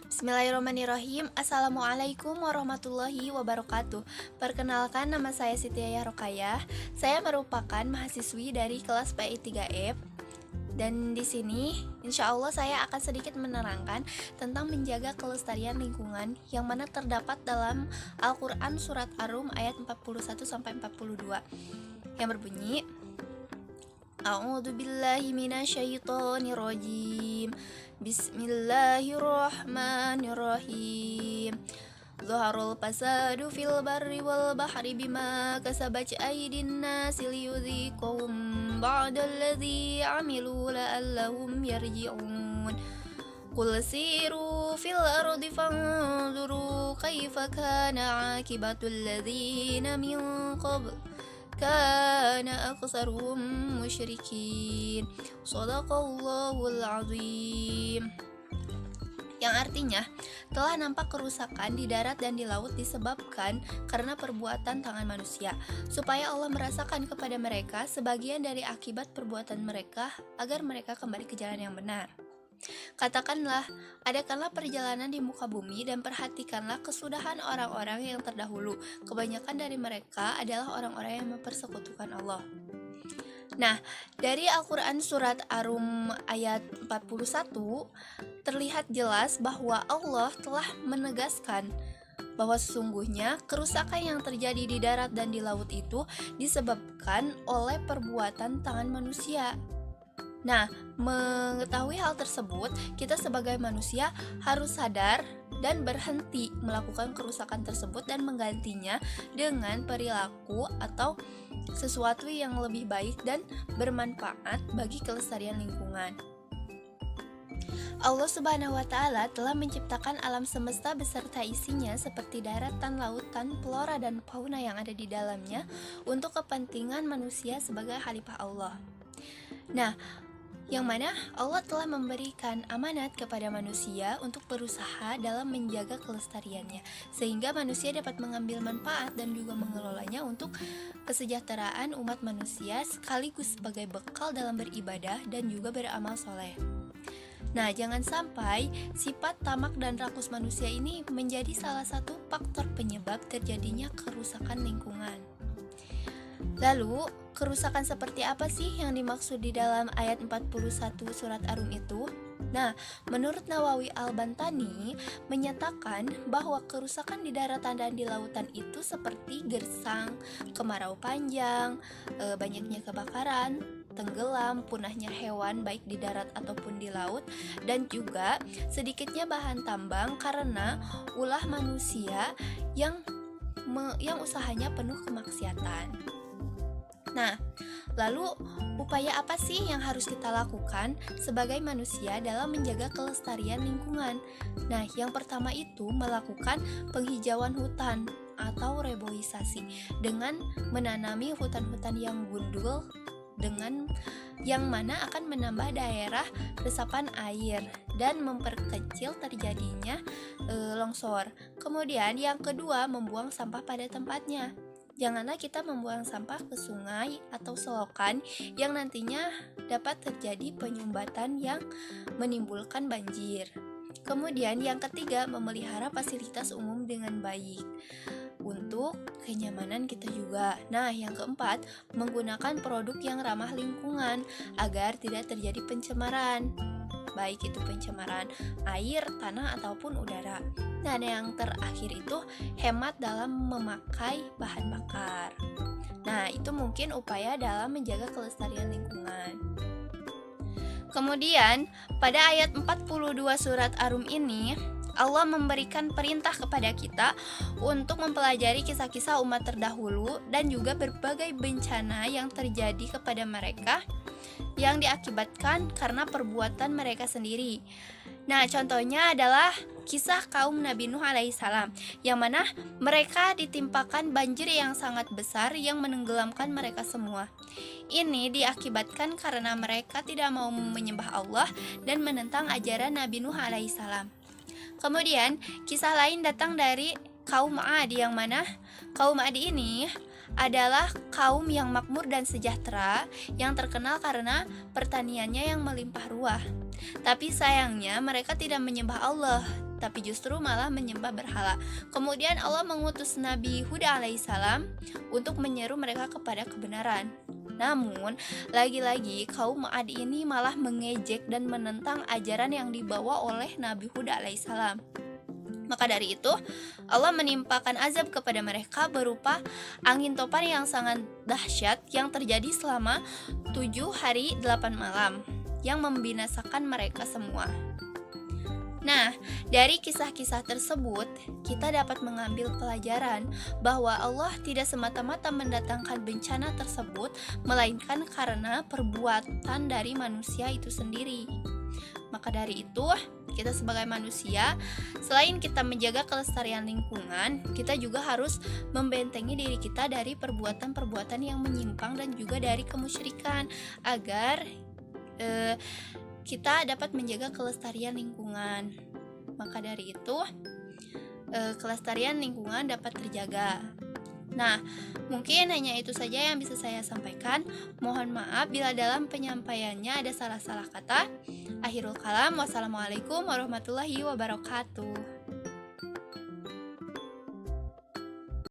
Bismillahirrahmanirrahim. Assalamualaikum warahmatullahi wabarakatuh. Perkenalkan, nama saya Siti Yaya Rokayah. Saya merupakan mahasiswi dari kelas PI 3F. Dan di sini insya Allah saya akan sedikit menerangkan tentang menjaga kelestarian lingkungan yang mana terdapat dalam Al-Quran Surat Ar-Rum ayat 41-42 yang berbunyi, A'udzu billahi minasyaitonir rajim. Bismillahirrahmanirrahim. Zaharul fasadu fil barri wal bahri bima kasabat aydin nasi liyudhiqahum ba'dalladzi 'amilu la'allahum yarji'un. Qul siru fil ardi fanzuru kaifa kana 'aqibatul ladzina min qabl kana aksaruhum musyrikin. Shadaqallahul azim. Yang artinya, telah nampak kerusakan di darat dan di laut disebabkan karena perbuatan tangan manusia, supaya Allah merasakan kepada mereka sebagian dari akibat perbuatan mereka agar mereka kembali ke jalan yang benar. Katakanlah, adakanlah perjalanan di muka bumi dan perhatikanlah kesudahan orang-orang yang terdahulu. Kebanyakan dari mereka adalah orang-orang yang mempersekutukan Allah. Nah, dari Al-Quran Surat Ar-Rum ayat 41 terlihat jelas bahwa Allah telah menegaskan bahwa sesungguhnya kerusakan yang terjadi di darat dan di laut itu disebabkan oleh perbuatan tangan manusia. Nah, mengetahui hal tersebut, kita sebagai manusia harus sadar dan berhenti melakukan kerusakan tersebut dan menggantinya dengan perilaku atau sesuatu yang lebih baik dan bermanfaat bagi kelestarian lingkungan. Allah Subhanahu wa Ta'ala telah menciptakan alam semesta beserta isinya seperti daratan, lautan, flora dan fauna yang ada di dalamnya untuk kepentingan manusia sebagai khalifah Allah. Nah, yang mana Allah telah memberikan amanat kepada manusia untuk berusaha dalam menjaga kelestariannya, sehingga manusia dapat mengambil manfaat dan juga mengelolanya untuk kesejahteraan umat manusia sekaligus sebagai bekal dalam beribadah dan juga beramal soleh. Nah, jangan sampai sifat tamak dan rakus manusia ini menjadi salah satu faktor penyebab terjadinya kerusakan lingkungan. Lalu, kerusakan seperti apa sih yang dimaksud di dalam ayat 41 surat Ar-Rum itu? Nah, menurut Nawawi Al-Bantani menyatakan bahwa kerusakan di daratan dan di lautan itu seperti gersang, kemarau panjang, banyaknya kebakaran, tenggelam, punahnya hewan baik di darat ataupun di laut, dan juga sedikitnya bahan tambang karena ulah manusia yang usahanya penuh kemaksiatan. Nah, lalu upaya apa sih yang harus kita lakukan sebagai manusia dalam menjaga kelestarian lingkungan? Nah, yang pertama itu melakukan penghijauan hutan atau reboisasi dengan menanami hutan-hutan yang gundul dengan yang mana akan menambah daerah resapan air dan memperkecil terjadinya longsor. Kemudian yang kedua, membuang sampah pada tempatnya. Janganlah kita membuang sampah ke sungai atau selokan yang nantinya dapat terjadi penyumbatan yang menimbulkan banjir. Kemudian yang ketiga, memelihara fasilitas umum dengan baik untuk kenyamanan kita juga. Nah, yang keempat, menggunakan produk yang ramah lingkungan agar tidak terjadi pencemaran, baik itu pencemaran air, tanah, ataupun udara. Dan yang terakhir itu hemat dalam memakai bahan bakar. Nah, itu mungkin upaya dalam menjaga kelestarian lingkungan. Kemudian, pada ayat 42 surat Ar-Rum ini, Allah memberikan perintah kepada kita untuk mempelajari kisah-kisah umat terdahulu dan juga berbagai bencana yang terjadi kepada mereka yang diakibatkan karena perbuatan mereka sendiri. Nah, contohnya adalah kisah kaum Nabi Nuh alaihissalam, yang mana mereka ditimpakan banjir yang sangat besar yang menenggelamkan mereka semua. Ini diakibatkan karena mereka tidak mau menyembah Allah dan menentang ajaran Nabi Nuh alaihissalam. Kemudian, kisah lain datang dari kaum 'Ad, yang mana kaum 'Ad ini adalah kaum yang makmur dan sejahtera yang terkenal karena pertaniannya yang melimpah ruah. Tapi sayangnya mereka tidak menyembah Allah tapi justru malah menyembah berhala. Kemudian Allah mengutus Nabi Huda alaihissalam untuk menyeru mereka kepada kebenaran. Namun, lagi-lagi kaum Ad ini malah mengejek dan menentang ajaran yang dibawa oleh Nabi Huda alaihissalam. Maka dari itu, Allah menimpakan azab kepada mereka berupa angin topan yang sangat dahsyat yang terjadi selama 7 hari 8 malam yang membinasakan mereka semua. Nah, dari kisah-kisah tersebut, kita dapat mengambil pelajaran bahwa Allah tidak semata-mata mendatangkan bencana tersebut, melainkan karena perbuatan dari manusia itu sendiri. Maka dari itu, kita sebagai manusia, selain kita menjaga kelestarian lingkungan, kita juga harus membentengi diri kita dari perbuatan-perbuatan yang menyimpang dan juga dari kemusyrikan agar kita dapat menjaga kelestarian lingkungan. Maka dari itu, kelestarian lingkungan dapat terjaga. Nah, mungkin hanya itu saja yang bisa saya sampaikan. Mohon maaf bila dalam penyampaiannya ada salah-salah kata. Akhirul kalam, wassalamualaikum warahmatullahi wabarakatuh.